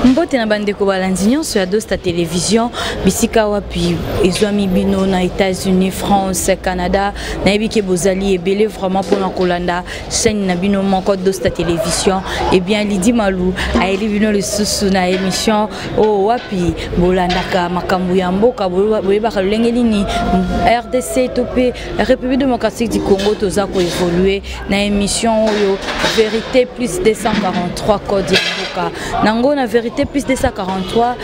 Mbote na bandeko balanzinyo sur Dosta télévision bisika wapi ezwami bino na États-Unis, France, Canada na ebike bozali ebele vraiment pour na kolanda chaîne na bino moko Dosta télévision et bien Lydie Malou a eli bino le susu na émission oh wapi bolandaka makambo ya mboka boyeba ka lolenge nini RDC topé République démocratique du Congo toza ko évoluer na émission oyo vérité plus 243 code ya mboka nango na vérité plus 243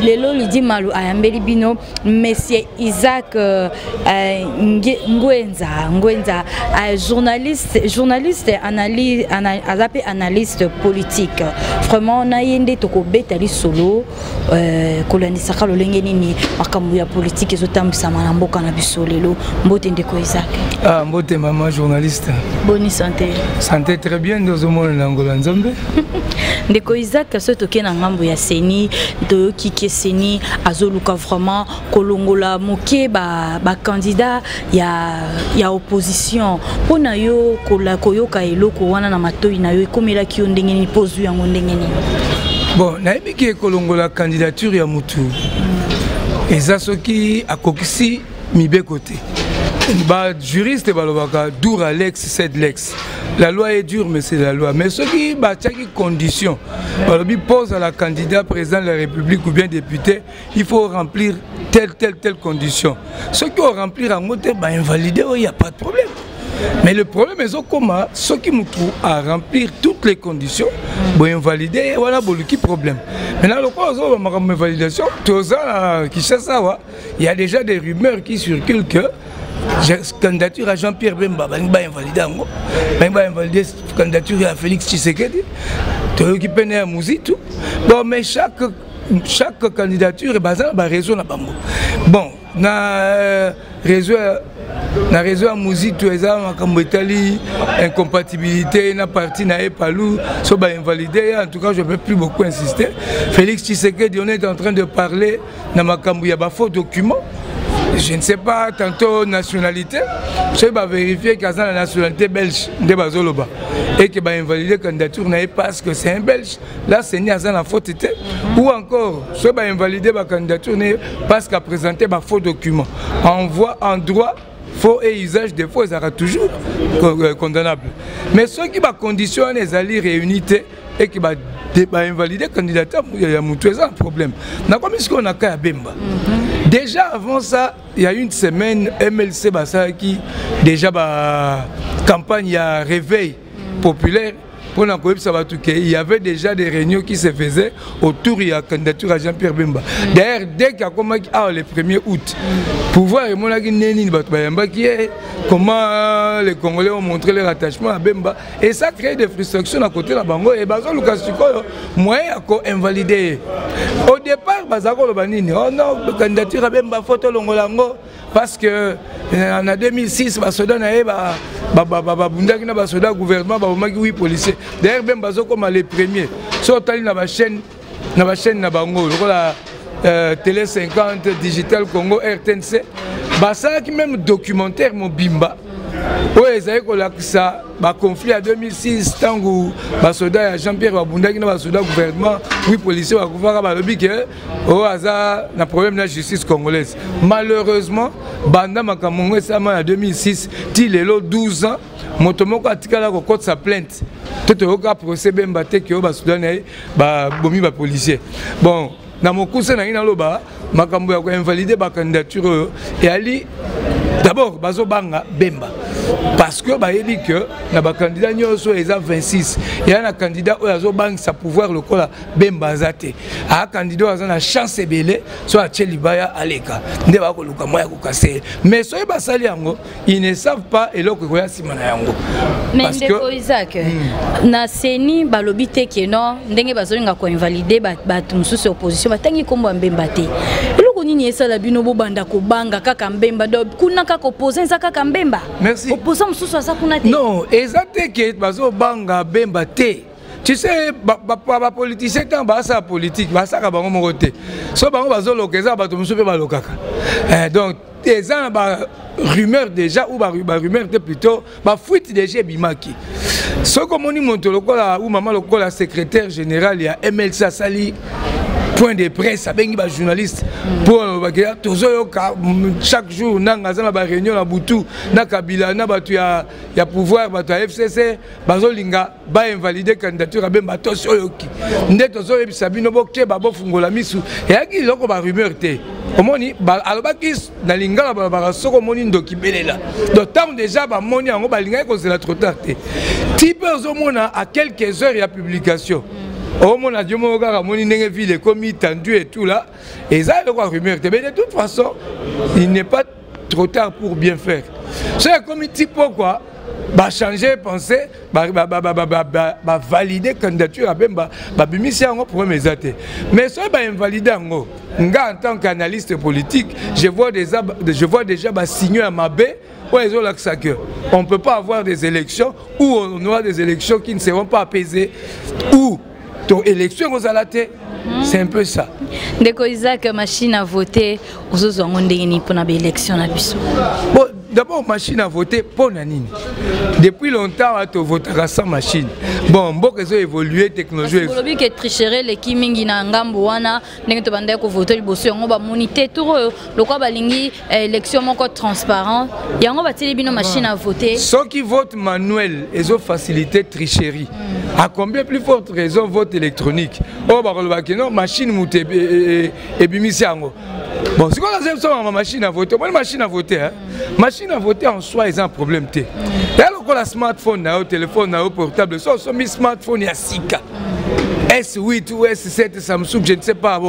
lelo Lydie Malou ayambeli bino monsieur Isaac Ngwenza journaliste analyste politique vraiment na yende toko betali solo kolandisa ka lolenge nini makambo ya politique ezotambisa na mboka na biso lelo mbote ndeko Isaac mbote maman journaliste bonne santé très bien dans monde na Angola Nzambe ndeko Isaac soto ke na ngambo ya seni de kike seni azoluka vraiment kolongola moke ba candidat ya opposition pona yo koyoka eloko wana na matoi na yo ekomela ki ndenge ni pozu yango ndenge ni bon na ebiki kolongola candidature ya mutu eza soki akokisi mibe côté ba juriste balobaka dur à l'ex c'est l'ex. La loi est dure mais c'est la loi. Mais ceux qui battent conditions, balobi pose à la candidat président de la République ou bien député, il faut remplir telle condition. Ceux qui ont rempli un mot bah invalidé, il n'y a pas de problème. Mais le problème est comment ceux qui me trouvent à remplir toutes les conditions, bon invalider, voilà qui problème. Maintenant le cas de la validation, il y a déjà des rumeurs qui circulent que candidature à Jean-Pierre Bemba, invalidé candidature à Félix Tshisekedi, qui peine à Mouzitou. Bon, mais chaque candidature est basée sur la raison. Bon, na réseau à Mouzitou, incompatibilité, na parti na Epalou, so ba invalidé. En tout cas, je ne peux plus beaucoup insister. Félix Tshisekedi, on est en train de parler na makambu ya ba faux document. Je ne sais pas, tantôt nationalité, je vais vérifier qu'il y a la nationalité belge de Bazoloba et qu'il va invalider la candidature parce que c'est un belge. Là, c'est la faute. Ou encore, je vais invalider la candidature parce qu'il a présenté un faux document. En droit, faux et usage des faux, ils seront toujours condamnables. Mais ceux qui conditionnent les alliés réunité et qui va invalider la candidature, il y a un problème. On a qu'à Bemba. Déjà avant ça, il y a une semaine, MLC Basaki, déjà campagne à réveil populaire. Pour il y avait déjà des réunions qui se faisaient autour de la candidature à Jean-Pierre Bemba. D'ailleurs, dès qu'il y a commencé le 1er août, pouvoir et comment les Congolais ont montré leur attachement à Bemba. Et ça crée des frustrations à côté de la Bango. Et Bazo Lukasiko, moyen à invalider. Au départ, Bazako Lobanini, oh non, la candidature à Bemba, photo Longolango, parce que en 2006, Basoda Naeba, Babundaki na Basoda gouvernement, Babumaki oui policier. D'ailleurs, Ben Bazo comme les premiers. Sur la chaîne na Bango, la Télé 50, Digital Congo, RTNC, Basa qui même documentaire mon Bimba. Oui, ça conflit en 2006, tant que Basoda Jean-Pierre Babundaki na Basoda gouvernement, oui policier, un problème de la justice congolaise. Malheureusement, Banda Makamongo en 2006, il est 12 ans. Motomoko atikala ko kote sa plainte. Toto yoka procès Bemba te ki o ba Soudanais ba bomi ba policier. Bon, na mokuse na ina loba makambo ya ko invalider ba candidature et ali d'abord bazo banga Bemba. Parce que bah il dit que na ba candidat nyoso eza 26. Il y a un candidat où azo bang sa pouvoir le kola Bemba zate. A candidat azo na chance ebele so a Tchelibaya aleka. Nde ba ko luka moya ko kasser. Mais so ba sali yango, ils ne savent pas eloko ko ya simana yango. Mais ndeko Isaac na seni balobi te ke non ndenge bazo nga ko invalider ba tumusu opposition batangi kombo Bemba te. Nini esala bino bo banda ko banga kaka Mbemba do kuna kaka opposant za kaka Mbemba. Merci. Opposant mususu aza kuna te. Non, ezate ke bazo banga Bemba te. Tu sais ba politicien tant ba sa politique, ba sa ka bango moko te. So bango bazo lokeza ba to mususu pe ba lokaka. Donc ezana ba rumeur déjà ou ba rumeur de plutôt ba fuite déjà bimaki. Ce que moni monto lokola ou maman lokola secrétaire général ya MLC Sali point de presse avec les journalistes pour chaque jour na réunion na Boutou na Kabila na batu ya pouvoir batu ya FCC bazolinga ba invalider candidature ben bato soyoki ndeto zo yebisa bino boke babo fungola misu yaki loko ba rumeur te omoni alobaki na lingala ba soko moni ndoki belela donc tant déjà ba moni yango ba linga ko c'est trop tard te type ozomona à quelques heures ya publication. Oh mon adieu, mon gars, mon ville est comme tendu et tout là. Et ça, il y a rumeur. Mais de toute façon, il n'est pas trop tard pour bien faire. C'est comme un petit pourquoi bah changer, penser, valider la candidature, bimisser en pour mes athées. Mais ça, invalider en tant qu'analyste politique, je vois déjà signer à ma baie. On ne peut pas avoir des élections où on aura des élections qui ne seront pas apaisées. Ou ton élection aux alatés, c'est un peu ça. Dès Isaac, machine à voter, aux autres on a pour l'élection à bon, d'abord machine à voter pour Nanine. Depuis longtemps, on votera sans machine. Bon, beaucoup ont évolué technologie. Parce que le tricherait les kimingi na ngambo wana, n'engte bandé ko voter liboso yango ba moniteur tout le quoi balingi élection moko transparent. Yango ba télé bino machine à voter. Ceux qui votent manuel, ils ont facilité tricherie. À combien plus forte raison vote électronique? Oh bah non machine mouté et bimisi yango. Bon, c'est quoi la deuxième fois ma machine à voter? Moi machine à voter hein. Machine à voter en soi ils ont un problème té. Là le smartphone na au téléphone na au portable, so mi smartphone ya sika. S8 ou S7 Samsung, je ne sais pas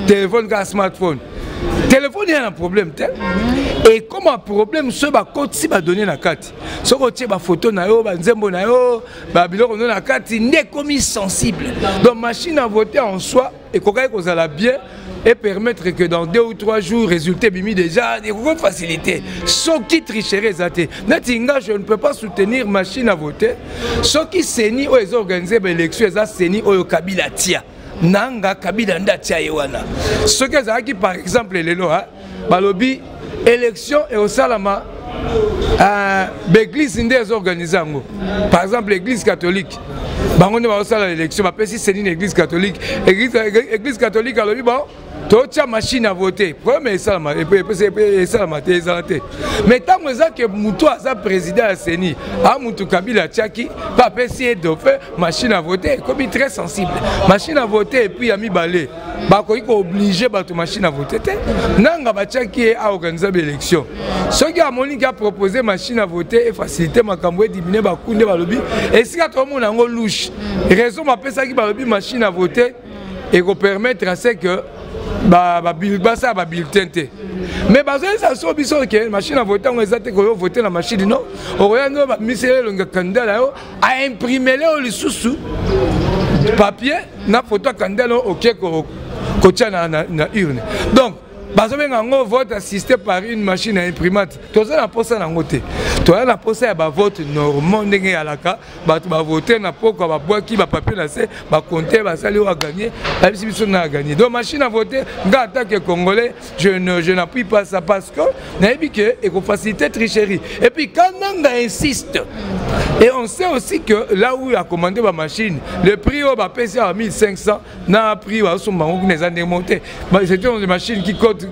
téléphone ka smartphone. Téléphone il y a un problème et comme un problème ce ba code si ba donner la carte ce côté ba photo na yo ba nzembo na yo ba biloko na carte n'est comme sensible donc machine à voter en soi et qu'on a bien et permettre que dans 2 ou 3 jours résultat bimi déjà des grandes facilités ceux qui tricheraient zaté natinga je ne peux pas soutenir machine à voter ceux qui seni ou ils organiser l'élection ça seni au Kabila tia nanga Kabila ndatia yewana ceux qui par exemple les lois balobi élection et au salama l'église indé organisée par exemple l'église catholique bangonde ba osala l'élection ba pesi c'est une église catholique église catholique alobi bon tocha machine à voter premier salama et salama te mais tant que muto aza président à Seni a mutu Kabila Tchaki pas pesi de faire machine à voter comme très sensible machine à voter et puis ami balé ba ko obligé ba machine à voter nanga ba Tchaki a organiser l'élection ce qui a moni qui a proposé machine à voter et faciliter makambo et diminuer ba kunde ba lobi et si ka to mona ngo louche raison ma pesa qui ba lobi machine à voter et ko permettre à ce que ça va bulletin mais ça so biso que machine à voter on ezate ko voter la machine non oyano ba misele longa candidat là a imprimer le sous papier na photo candidat OK ko tia na urne donc un vote assisté par une machine à imprimante. Tout ça, on a voté. Tout ça, on a vote normal. On a voté, on a voté, on a papier, on a compté, on a gagné. On a gagné. Donc, machine à voter, en tant que Congolais, je n'appuie pas ça parce que il faut faciliter tricherie. Et puis, quand on insiste, et on sait aussi que là où il a commandé ma machine, le prix va passer à 1500, n'a prix à son monté. C'est une machine qui coûte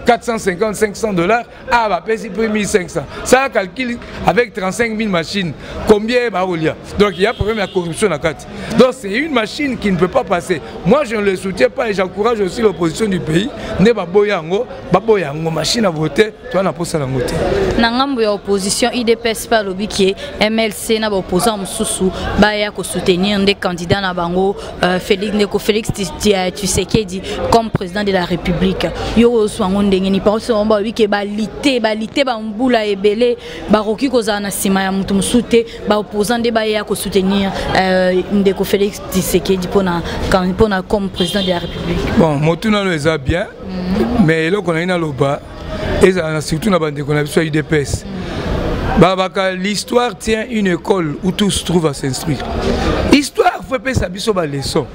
450, 500 $, va payer prix 1500. Ça calcule avec 35 000 machines. Combien va y a? Donc il y a un problème de corruption à la carte. Donc c'est une machine qui ne peut pas passer. Moi je ne le soutiens pas et j'encourage aussi l'opposition du pays. Ne ba boyango, machine à voter, toi na posa na voter. Nangambo ya opposition IDPS pas lobby qui MLC na ba opposant mususu ba ya ko soutenir des candidats na bango Félix Tshisekedi comme président de la République. Yo swango ndenge ni parce on ba wi ke balité ba mbula ebele ba roki ko za na sima ya mutu musute ba opposant de ba ya ko soutenir ndeko Félix Tshisekedi pona comme président de la République. Bon, motuna le za bien mais là qu'on a une loba et surtout na bande qu'on a besoin IDPS. L'histoire tient une école où tout se trouve à s'instruire. Histoire faut pas s'abisso ba leçon.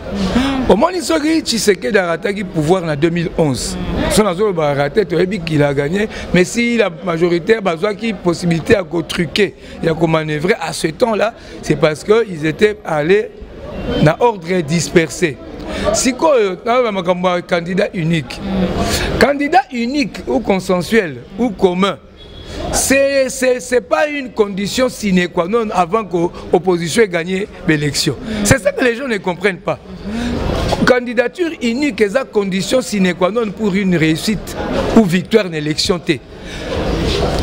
Au moins Tshisekedi Tshisekedi a raté le pouvoir en 2011. Son azolo ba raté qu'il a gagné mais si la majorité a besoin qui possibilité à truquer et à manœuvrer à ce temps-là, c'est parce que ils étaient allés dans ordre dispersé. Si un candidat unique, candidat unique ou consensuel ou commun, c'est pas une condition sine qua non avant que l'opposition ait gagné l'élection. C'est ça que les gens ne comprennent pas. Candidature unique est la condition sine qua non pour une réussite ou victoire dans l'élection.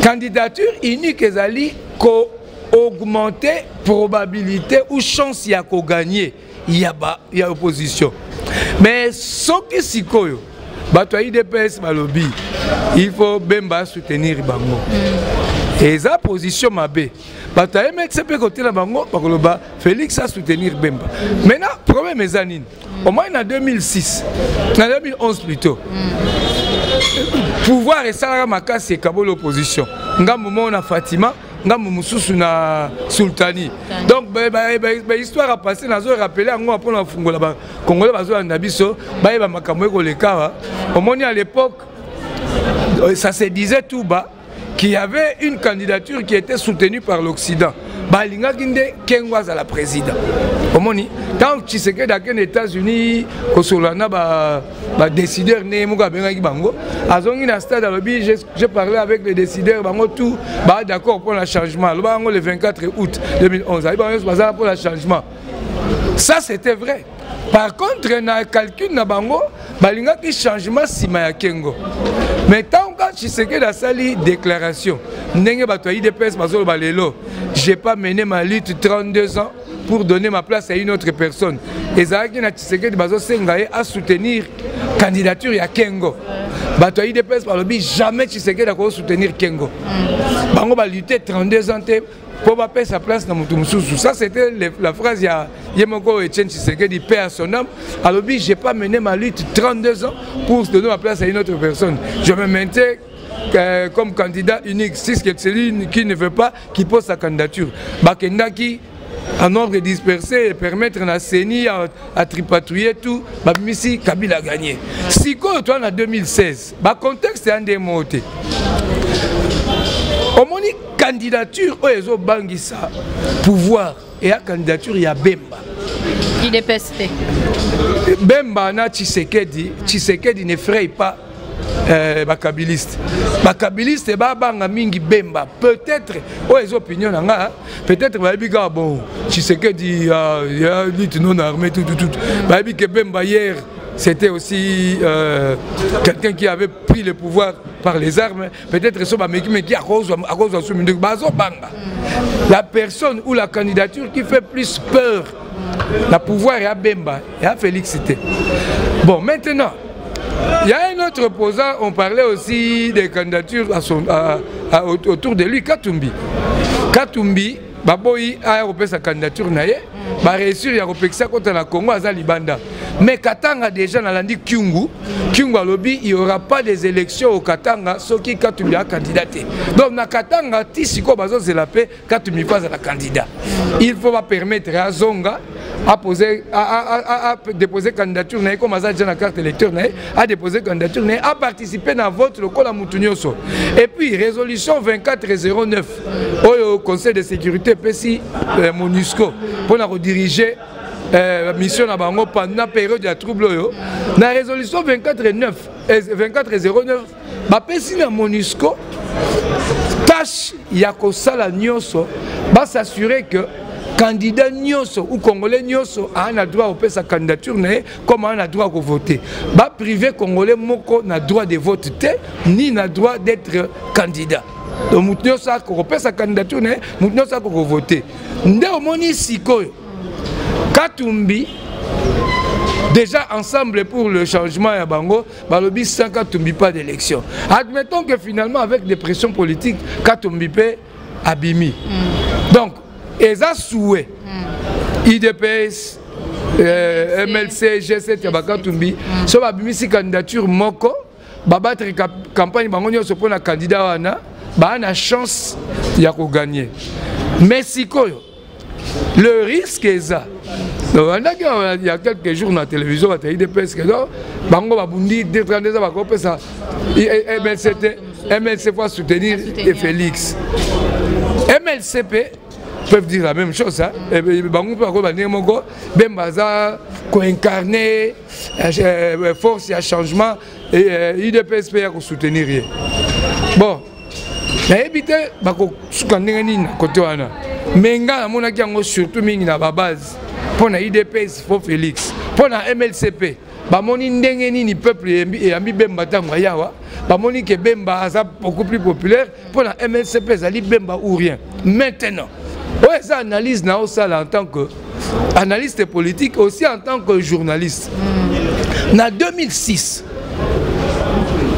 Candidature unique est ali ko augmenter probabilité ou chance ya ko gagner il y a opposition. Mais ce qui sikoyo bato IDPS balobi il faut Bemba soutenir bango. Et sa position mabe bato MLCP côté na bango bakoloba Félix a soutenir Bemba. Maintenant problème est anine. Au moins en 2006, en 2011 plutôt. Pouvoir et ça makasi kabo l'opposition. Ngambo mona Fatima, ngambo mususu na Sultani. Donc histoire a passé na zo rappeler ngo pour na fungola ba Congolais bazo na biso, ba ba makambo ko lekawa. Au moins à l'époque ça se disait tout bas qu'il y avait une candidature qui était soutenue par l'Occident. Balinga kinde Kengwa à la présidente. Omoni tant que Tshisekedi dans les États-Unis kosolana ba décideur né muka benga ki bango azongi na stade alobi j'ai parlé avec les décideurs bango tout ba d'accord pour le changement le 24 août 2011 ba pour le changement. Ça c'était vrai. Par contre na calcul na bango balinga ki changement sima ya Kengo. Mais tant que Tshisekedi a sali déclaration ndenge bato IDPS bazolo balelo j'ai pas mené ma lutte 32 ans pour donner ma place à une autre personne. Et Zahaki na Tshisekedi bazo sengaye à soutenir candidature ya Kengo. Bato IDPS balobi jamais Tshisekedi a soutenir Kengo. Bango ba lutter 32 ans pour pas payer sa place dans Moutoumsou. Ça c'était la phrase ya Yemoko Etienne Tshisekedi paix à son âme. Alobi j'ai pas mené ma lutte 32 ans pour donner ma place à une autre personne. Je me maintiens comme candidat unique, si c'est celui qui ne veut pas, qui pose sa candidature. Bakendaki, en ordre dispersé et permettre à la CENI à tripatouiller tout, Babimisi Kabila a gagné. Si quoi toi en 2016, le contexte est un des mots. Au moins, candidature, ils ont bangisa pouvoir et la candidature, il y a Bemba. Il est pesté. Bemba na Tshisekedi ne fraye pas. Bakabiliste. Bakabiliste et Babanga Mingi Bemba. Peut-être, les opinions, peut-être, bon, Tshisekedi a dit non armé, tout. Babi que Bemba hier, c'était aussi quelqu'un qui avait pris le pouvoir par les armes. Peut-être ça, mais qui à cause de ce minute, la personne ou la candidature qui fait plus peur, le pouvoir est à Bemba et à Félixité. Bon, maintenant. Il y a un autre opposant, on parlait aussi des candidatures autour de lui, Katumbi. Katumbi, Baboyi a repris sa candidature, il a réussi à repérer ça contre le Congo, à Libanda. Mais Katanga déjà dans l'andi Kyungu a lobby, il n'y aura pas des élections au Katanga, sauf qui Katumbi a candidaté. Donc dans Katanga, Tissiko Bazo Zelapé, Katumbi passe à la candidat. Il faut pas permettre à Zonga à déposer candidature, comme ça déjà la carte électeur, à déposer candidature, à participer dans vote local à Moutounioso. Et puis résolution 2409 au Conseil de sécurité PSI MONUSCO pour rediriger la mission à Bango pendant la période de trouble. Dans la résolution 2409, PSI MONUSCO tâche Yakosala Nyoso va s'assurer que candidat nyoso ou congolais nyoso a un droit au sa candidature comme un droit de voter. Ba privé congolais moko na droit de vote ni na droit d'être candidat. Donc mutnyo sa ko sa candidature mutnyo sa ko voter. Nde omoni sikoyo Katumbi déjà ensemble pour le changement à Bango, balobi sans Katumbi pas d'élection. Admettons que finalement avec des pressions politiques Katumbi peut abimi. Donc et ça souhait IDPS MLC G7 Yabakatumbi so babimisi candidature moko babattre campagne bango nyonso pona candidat wana ba na chance ya ko gagner. Mais sikoyo le risque est ça. Il y a quelques jours dans la télévision à IDPS que bango babundi 32 ba ko pesa MLC faut soutenir Félix. MLCP peuvent dire la même chose. Bango peut avoir Bemba co-incarner force et changement et IDPS peut soutenir rien. Bon, mais éviter côté wana. Mais surtout na base pour la IDPS pour Félix, pour la MLCP. Bamoni ndenge nini peuple et ami Bemba tango yawa. Bamoni que Bemba est beaucoup plus populaire pour la MLCP zali Bemba ou rien. Maintenant, ouais ça analyse na osala en tant que analyste politique aussi en tant que journaliste. En 2006,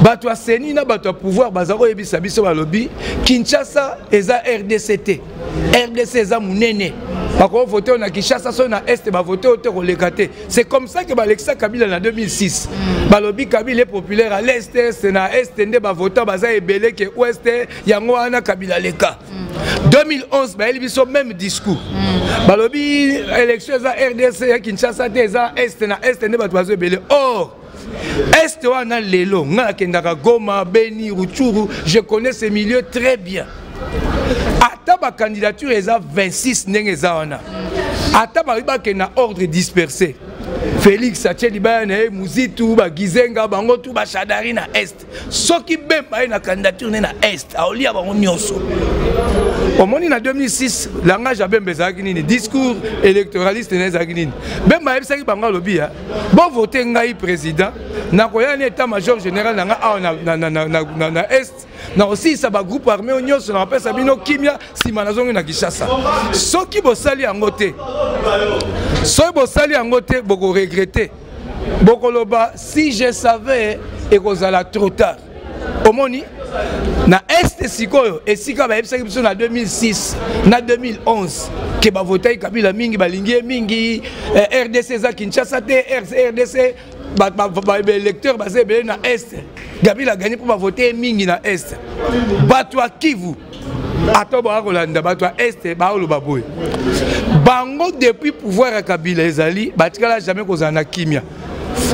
bato a seni na bato a pouvoir bazako yebisa biso balobi Kinshasa eza RDCT. RDC eza munene. Bako voter na Kinshasa so na Est ba voter au relégate. C'est comme ça que Alexa Kabila en 2006. Balobi Kabila est populaire à l'Est, c'est na Est nde ba voter baza ebele ke Ouest yango wana Kabila leka. 2011 ba biso même discours. Balobi élection eza RDC ya Kinshasa te eza Est na Est nde bato bazo ebele. Or Est wana lelo nga kendaka Goma, Beni, Rutshuru, je connais ces milieux très bien. Ata ba candidature eza 26 ndenge za wana. Ata ba ribake na ordre dispersé. Félix Acheli Bayane, Muzitu, ba Gizenga, bango tout ba Chadari na Est. Soki Bemba na candidature na Est, a olia bango nyonso. Au moni na 2006, langage a Bemba ezaki nini, discours électoraliste na ezaki nini. Bemba ebisaki bango lobi ya. Bon voter ngai président, na koya na état major général na Est. Na aussi ça ba groupe armé nyonso na pesa bino kimia sima nazongi na Kinshasa. Soki bosali angote. Soki bosali angote boko regretter. Boko loba si je savais et kozala trop tard. Omoni na Est sikoyo esika ba ebisa biso na 2006 na 2011 ke ba voter Kabila mingi balingi mingi RDC za Kinshasa te RDC ba électeur basé na Est. Kabila a gagné pour voter mingi na Est. Batwa Kivu. Atoba Rolanda batwa Est ba olo baboy. Bango depuis pouvoir à Kabila ezali batikala jamais kozana kimia.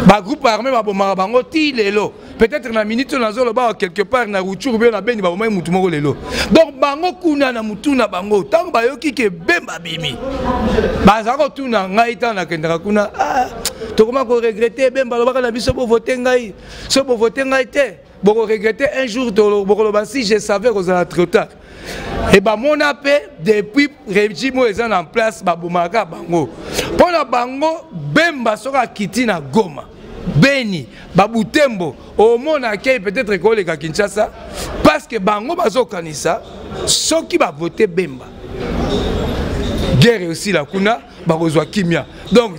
Ba groupe armé ba bomara bango ti lelo. Peut-être na minute na zolo ba quelque part na Rutshuru bien na Beni ba bomai mutu moko lelo. Donc bango kuna na mutu na bango tango ba yoki ke Bemba bimi. Ba zako tuna ngai tana kendaka kuna to comment ko regretter Bemba lobaka na biso bo voter ngai. So bo voter ngai te. Bo regretter un jour to bo si je savais que ça trop tard. Et bah mon appel depuis régime est en place ba bomaka bango. Pour la bango Bemba sera quitté na Goma. Beni, Babutembo, au monde accueil peut-être école à Kinshasa, parce que Bango Bazo Kanisa, ceux qui va voter Bemba. Guerre aussi la Kuna, Barozoa Kimia. Donc,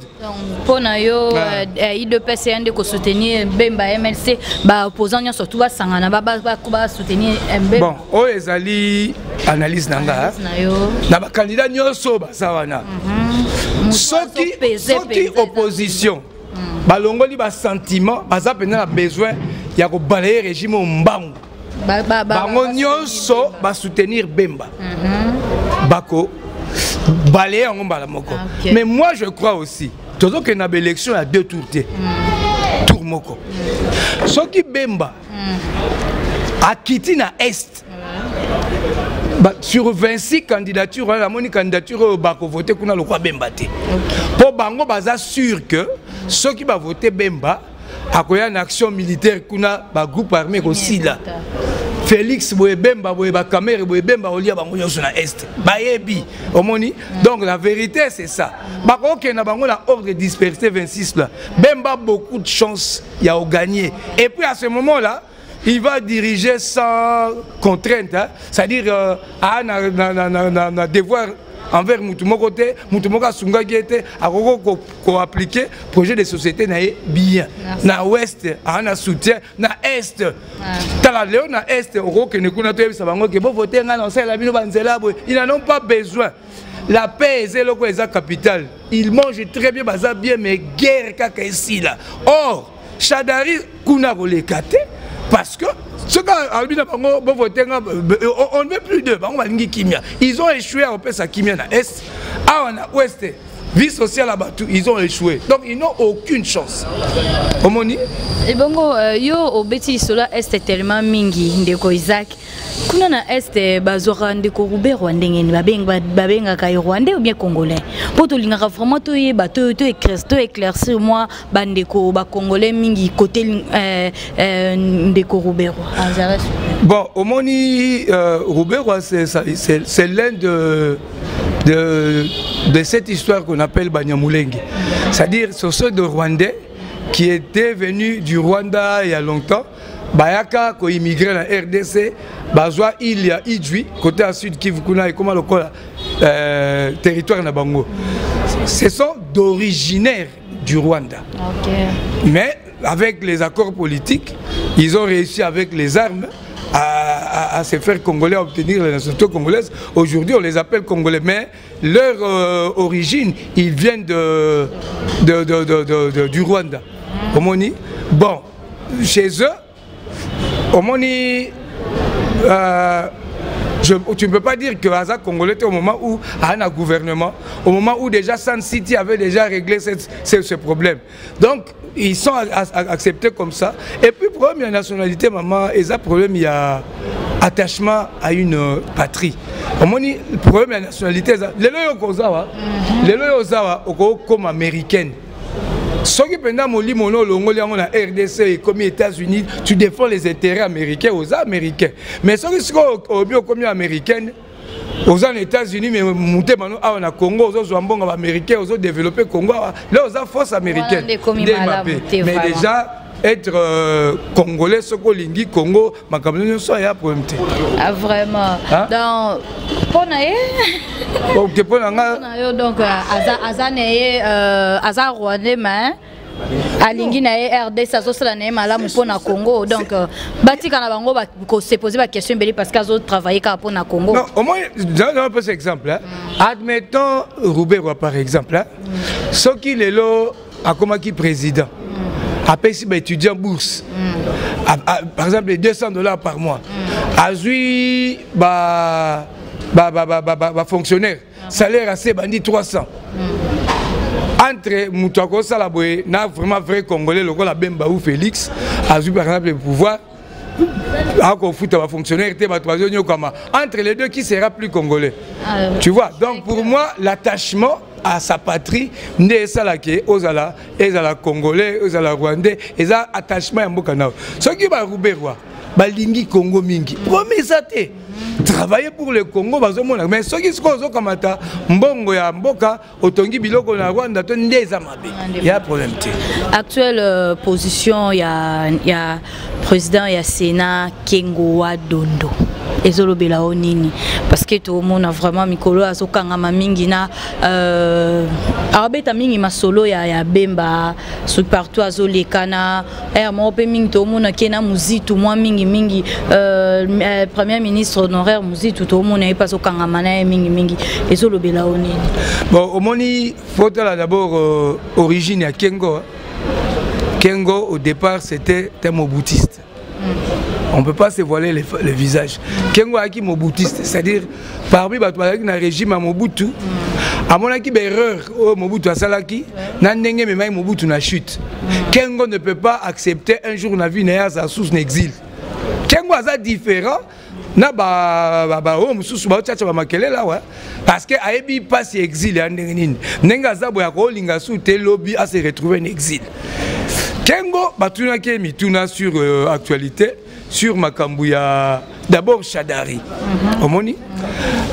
pour nous, il de PCN de soutenir Bemba MLC, opposant surtout à Sangana, Baba soutenir Bemba. Bon, oh, les alliés analyse nanga. Na ba candidat nyoso basawana. Soki opposition. Balongoli ba sentiment, baza pena besoin ya ko balayer régime mbangu. Bango nyonso ba soutenir Bemba. Bako balayer en mbala moko. Mais moi je crois aussi, toujours que na élection à 2 tours té. Tour moko. Soki Bemba a quitté na Est. Sur 26 candidatures, la moni candidature bako voter kuna lokwa Bemba té. Pour bango baza sûr que ceux qui vont voter Bemba, à quoi une action militaire kuna ba groupe armé aussi là. Félix boye Bemba boye ba caméra boye Bemba olia bango nyonso na Est. Ba yebi omoni. Donc la vérité c'est ça. Ba ko ke na bango na ordre dispersé 26 là. Bemba beaucoup de chance il y a au gagner. Et puis à ce moment là, il va diriger sans contrainte, hein? C'est-à-dire à devoir envers Moutumokote, Moutumoka Sungagete, à appliquer projet de société bien. Na Ouest, à soutien, na Est. Tala Léon na Est, au que nous connaissons Sabango, que vous votez dans la ville Banzela, ils n'en ont pas besoin. La paix est la capitale. Ils mangent très bien, bien, mais guerre kaka ici là. Or, Chadari, Kuna Rolekate, parce que on ne veut plus d'eux. Ils ont échoué à Opesa Kimia na Est. À Ouest, vie sociale à Batou, ils ont échoué. Donc ils n'ont aucune chance. Omoni? Et bon, yo au bêtis cela est tellement mingi ndeko Isaac. Kuna na est bazora ndeko Robert Rwandais ngeni babenga kai Rwandais ou bien congolais. Pour to linga vraiment to ye bato to éclaircir moi bandeko ba congolais mingi côté ndeko Robert. Bon, Omoni Robert c'est l'un de cette histoire qu'on appelle Banyamulenge. C'est-à-dire ce sont des Rwandais qui étaient venus du Rwanda il y a longtemps. Bayaka qui immigré dans la RDC, Bazwa il y a Idjui, côté à sud Kivu Kuna et comment le territoire na Bango. Ce sont d'originaires du Rwanda. Okay. Mais avec les accords politiques, ils ont réussi avec les armes à se faire congolais, à obtenir la nationalité congolaise. Aujourd'hui, on les appelle congolais, mais leur origine, ils viennent du Rwanda. Omoni. Bon, chez eux, Omoni, tu ne peux pas dire que Aza Congolais était au moment où il y a un gouvernement, au moment où déjà Sun City avait déjà réglé ce problème. Donc, ils sont acceptés comme ça. Et puis, problème, il y a nationalité, maman, et ça, problème, il y a attachement à une patrie. Omoni, le problème, il y a nationalité, les lois comme américaine. Ce qui pendant mon RDC et comme États-Unis, tu défends les intérêts américains aux Américains. Mais ce qui est comme américaine, aux États-Unis, mais monter maintenant au Congo, aux Américains, aux développés Congo, là aux forces américaines. Mais déjà être congolais, ce qu'on dit Congo, ma caméra soit ya problème. Ah vraiment. Dans donc Aza Rwandais mais alingi na RD ça so la nema la mpona Congo donc batika na bango ba se poser la question beli parce qu'ils ont travaillé pour na Congo. Non, au moins dans un peu cet exemple admettons Robert par exemple ce qui est là a comme qui président après si étudiant bourse par exemple $200 par mois azui fonctionnaire salaire assez bandit 300 entre Moutouako Salaboé n'a vraiment vrai congolais le la Bemba ou Félix azui par exemple le pouvoir fonctionnaire entre les deux qui sera plus congolais tu vois donc pour moi l'attachement à sa patrie n'est ça là qui aux ala congolais aux ala rwandais et ça attachement à Mbokana ce qui va Rouberwa balingi Congo mingi promis ça travailler pour le Congo mais ce qui se cause comme ça mbongo ya mboka otongi biloko na Rwanda to ndeza mabe il y a problème actuelle position il y a président ya Sénat Kengo wa Dondo ezolobela onini parce que tout le monde a vraiment mikolo azokanga mingi na abeta mingi masolo ya Bemba sur partout azolekana mo pe mingi tout le monde kena muzitu moi mingi premier ministre honoraire muzitu tout le monde n'est pas okanga mana mingi ezolobela onini bon omoni faut d'abord origine ya Kengo au départ c'était un moboutiste. On ne peut pas se voiler le visage. Kengo a qui moboutiste, c'est-à-dire parmi les régime à Mobutu, à mon avis, erreur au Mobutu à Salaki, n'andenge mais Mobutu na chute. Kengo ne peut pas accepter un jour na vie n'a sa source n'exil. Kengo a différent. Na parce que Aebi passe exil et Nenga Zabo ya kolinga sous te lobby à se retrouver en exil. Kengo batuna ke mituna sur actualité sur Makambouya d'abord Chadari. Omoni.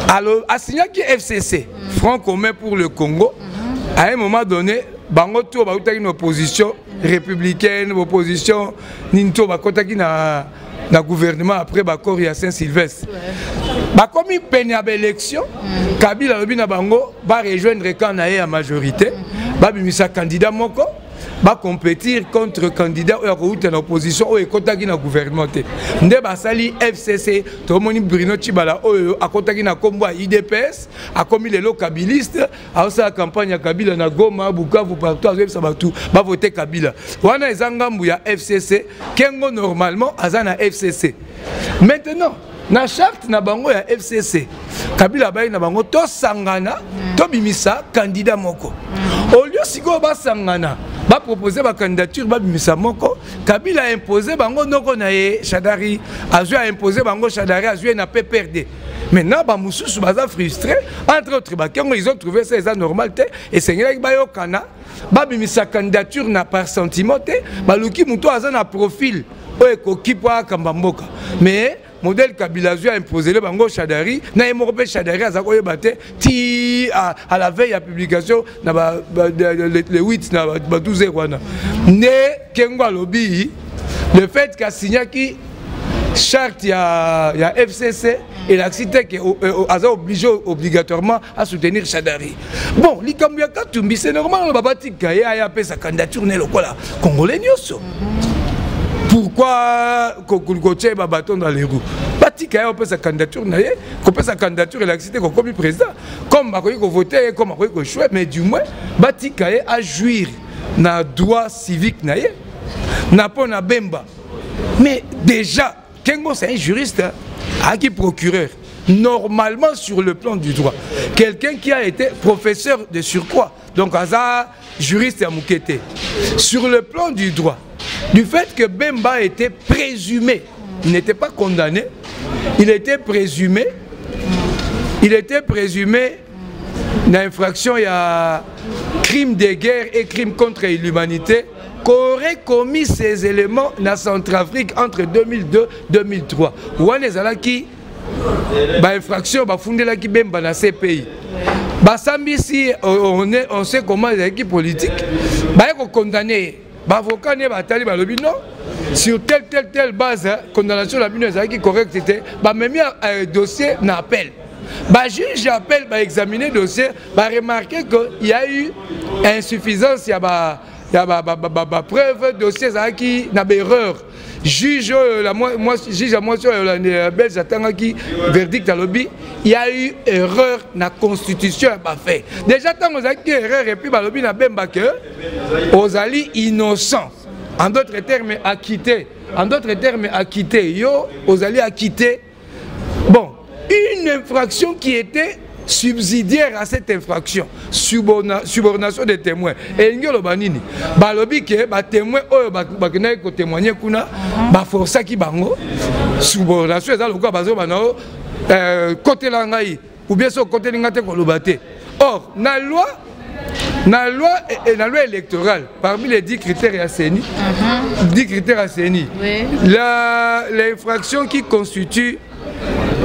Alors a signé qui FCC Front commun pour le Congo à un moment donné bango to ba utaki une opposition républicaine opposition ninto ba kotaki na gouvernement après Bakori à Saint-Sylvestre. Comme il peine à l'élection, Kabila Lobina Bango va rejoindre quand à majorité, va bimisa candidat moko, va compétir contre candidat ou en opposition ou ekotaki na gouvernement. Nde basali FCC, to moni Bruno Chibala o akotaki na kombo IDPS, a commis les locabilistes, a sa campagne à Kabila na Goma, Bukavu partout, Sabatu, va voter Kabila. Wana ezangambu ya FCC, Kengo normalement azana FCC. Maintenant na charte na bango ya FCC Kabila bayi na bango to sangana to bimisa candidat moko au lieu siko ba sangana ba proposer ba candidature ba bimisa moko Kabila a imposé bango noko na ye Shadari azui a imposé bango Shadari azui na PPRD. Maintenant ba mususu baza frustré entre autres ba kengo ils ont trouvé ça normal et c'est ngela ba yo kana ba bimisa candidature na par sentiment ba luki muto aza na profil o ekoki pa kambamboka mais modèle Kabila a imposé le bango Shadari na emorbe Shadari aza ko yebate ti à la veille à publication na le 8 na 12 wana ne kengo alobi le fait qu'a signé qui charte ya FCC et l'accident qui est obligé obligatoirement à soutenir Shadari. Bon, l'Ikambu ya Katumbi c'est normal babati kaye aya pe sa candidature ne lokola congolais nyoso. Pourquoi Kokulkoche ba bâton dans les roues? Bati kaye pe sa candidature na ye, ko pe sa candidature et l'accident ko comme président. Comme ba ko voter comme ko choix mais du moins bati kaye à jouir na droit civique na ye. Na pona bemba. Mais déjà Kengo c'est un juriste hein, qui procureur normalement sur le plan du droit quelqu'un qui a été professeur de surcroît donc Aza juriste à Moukete sur le plan du droit du fait que Bemba était présumé il n'était pas condamné il était présumé d'infraction il y a crime de guerre et crime contre l'humanité qu'aurait commis ces éléments dans Centrafrique entre 2002 et 2003. Où on est qui infraction fondé là qui bemba dans ces pays. Si on sait comment les équipes politiques condamné avocat ne batali balobi non sur telle base condamnation la bino qui correct c'était même un dossier n'appel. Juge appelle examiner le dossier remarquer qu'il y a eu insuffisance il y a preuve dossier qui n'a pas erreur juge la moitié la belge attend qui verdict à lobby il y a eu erreur na constitution pas fait déjà tant vous avez erreur et puis ba lobby na bemba que aux ali innocents en d'autres termes acquitté yo aux ali acquitté bon une infraction qui était subsidiaire à cette infraction, subornation des témoins. Et il y a le banini. Balobi que ba témoin oyo ko témoigner kuna ba força ki bango subornation ça le quoi bazo banao côté la ngai ou bien so côté ngate ko lobate. Or na loi électorale parmi les 10 critères assaini 10 critères assaini l'infraction qui constitue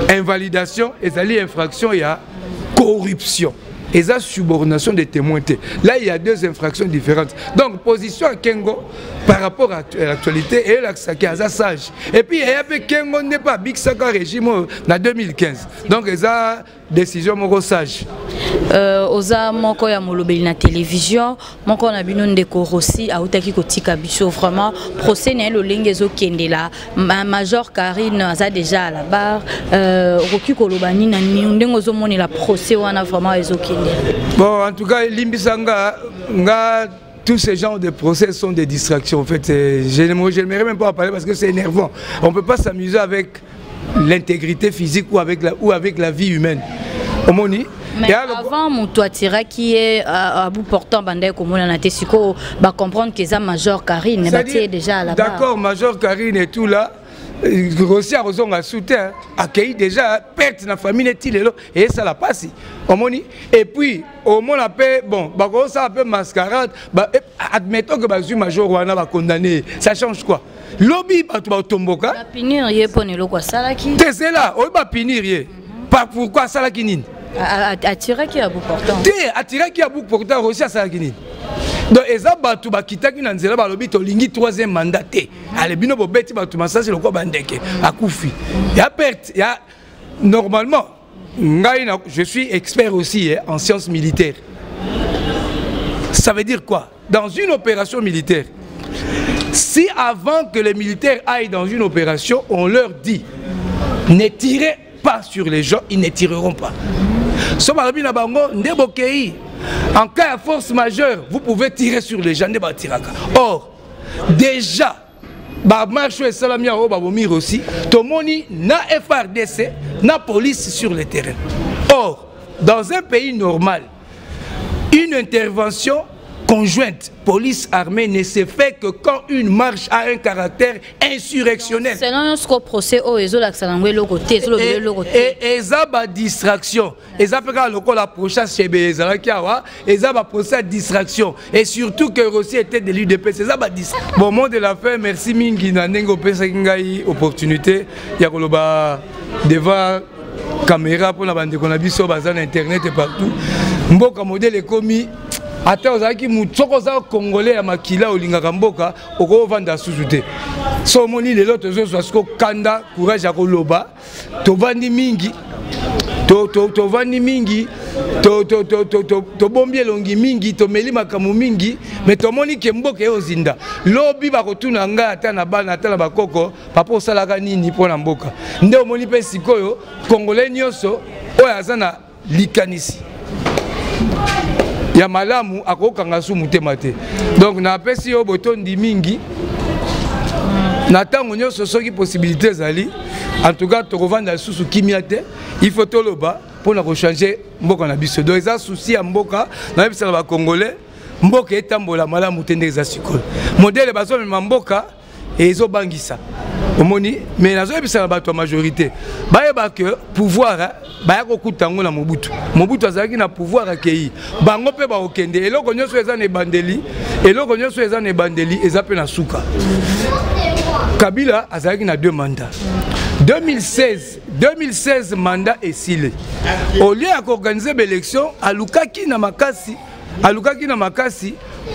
invalidation et ça infraction il y a corruption et ça subordination des témoins. Là il y a deux infractions différentes. Donc position à Kengo par rapport à l'actualité et là qui est sage. Et puis il y a Kengo n'est pas big saka régime en 2015. Donc ça décision moko sage. Oza moko ya molobeli na télévision moko na bino ndeko Rossi autaki kotika biso vraiment procès na lolenge zo kendela Major Karine aza déjà à la barre roki kolobani na ndenge zo monela procès wana vraiment ezo kendela. Bon en tout cas limbisanga nga tous ces genres de procès sont des distractions en fait je n'aimerais même pas en parler parce que c'est énervant. On peut pas s'amuser avec l'intégrité physique ou avec la vie humaine. Omoni. Mais avant, mon toit qui est à bout portant, comme on a été siko, va comprendre que ça Major Karine est déjà à la barre. D'accord, Major Karine et tout là. Rossi a besoin de soutien, accueilli déjà perte dans la famille et ça l'a passé. Et puis, au moins la paix, bon, ça un peu mascarade, admettons que le Major Wana va condamner, ça change quoi? Lobby, tu vas tomboka. Va punir, il pour ne quoi ça là qui? C'est là, on va punir, pourquoi ça là qui nine? Attirer qui a bout portant. Attirer qui a bout portant, Rossi a ça qui nine. Donc, Ezaba, tu vas quitter une zéla, balobi, tu lingi troisième mandat. Allez, bino bobeti, tu m'as c'est le quoi bandeke. À Koufi. Il y a perte. Il y a normalement, je suis expert aussi en sciences militaires. Ça veut dire quoi? Dans une opération militaire, si avant que les militaires aillent dans une opération, on leur dit ne tirez pas sur les gens, ils ne tireront pas. En cas de force majeure, vous pouvez tirer sur les gens. Or, déjà, ba marche et salamia o ba bomir aussi tomoni na FRDC na police sur le terrain. Or dans un pays normal une intervention conjointe police-armée ne se fait que quand une marche a un caractère insurrectionnel. C'est non ce procès au réseau l'accéléré le côté et ça ba distraction et ça fait que la prochaine chez Bezala qui a et ça va procès distraction et surtout que Rossi était de l'UDP c'est ça ba distraction. Bon mot de la fin merci mingi na nengo pesa kingai opportunité ya koloba devant caméra pour la bande qu'on a vu sur bazan internet et partout. Mboka modèle est commis. Ata ozaki mutsoko za congolais ya makila olingaka mboka oko vanda suzute so moni lelo tozo swasko kanda courage ya koloba to vandi mingi to vandi mingi to bombi elongi mingi to meli makamu mingi mais to moni ke mboka yozinda lobi ba kotuna nga ata na bana ata na bakoko papa osalaka nini pona mboka nde omoni pe sikoyo congolais nyoso oyo azana likanisi ya malamu akokanga su mutema te donc na pesi yo botondi mingi na tango nyonso soki possibilité ezali en tout cas tokovanda susu kimia te il faut toloba mpona kochanger mboka na biso donc eza souci ya mboka na yebisala bakongolais mboka etambola malamu te nde eza sikoyo modele bazomema mboka ezobangisa omoni mais nazoyebisala bato ya majorité bayeba ke pouvoir baya kokuta ngo na Mobutu azalaki na pouvoir akei bango pe ba okende eloko nyonso eza na ebandeli eza pe na suka. Kabila azalaki na 2 mandats 2016 mandat esile au lieu ya organiser l'élection alukaki na makasi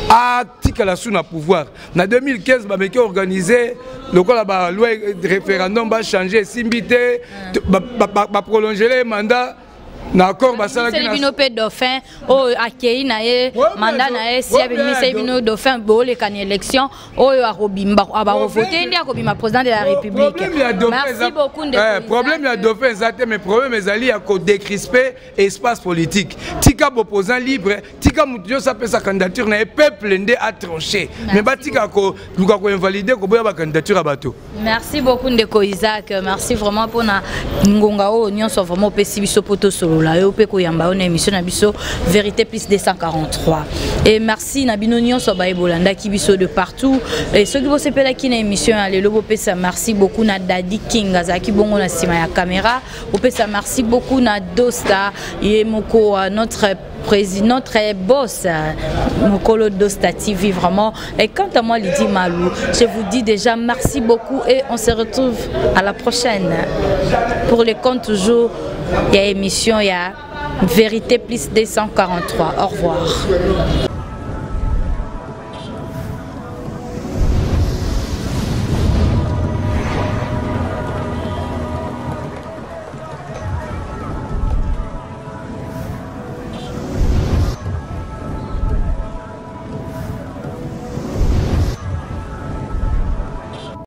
atikala sous na pouvoir na 2015 bameki organiser lokola ba loi référendum ba changer simbité ba prolonger les mandats na accord basala ki na bino pe dauphin o akei na ye mandat na ye si abimisa bino dauphin bo le kan élection oyo akobimba aba voter ndi akobima président de la république. Merci beaucoup de problème ya dauphin zate mais problème ezali ya ko décrisper espace politique tika opposant libre tika mutu yo sape sa candidature na peuple ndé a tranché mais ba tika ko luka ko invalider ko boya ba candidature abato. Merci beaucoup Ndeko Isaac, merci vraiment pour na ngonga o nyonso vraiment pesi biso poto solo la yo pe ko yamba ona émission na biso vérité plus 243 et merci na bino nyonso ba ebolanda ki biso de partout et ceux qui vont se pela ki na émission ale lobo pesa merci beaucoup na Daddy King azaki bongo na sima ya caméra o pesa merci beaucoup na Dosta et moko notre président, notre boss, Mokolo Dosta TV, vraiment. Et quant à moi, Lydie Malou, je vous dis déjà merci beaucoup et on se retrouve à la prochaine. Pour les comptes, toujours, il y a émission, il y a Vérité plus 243. Au revoir.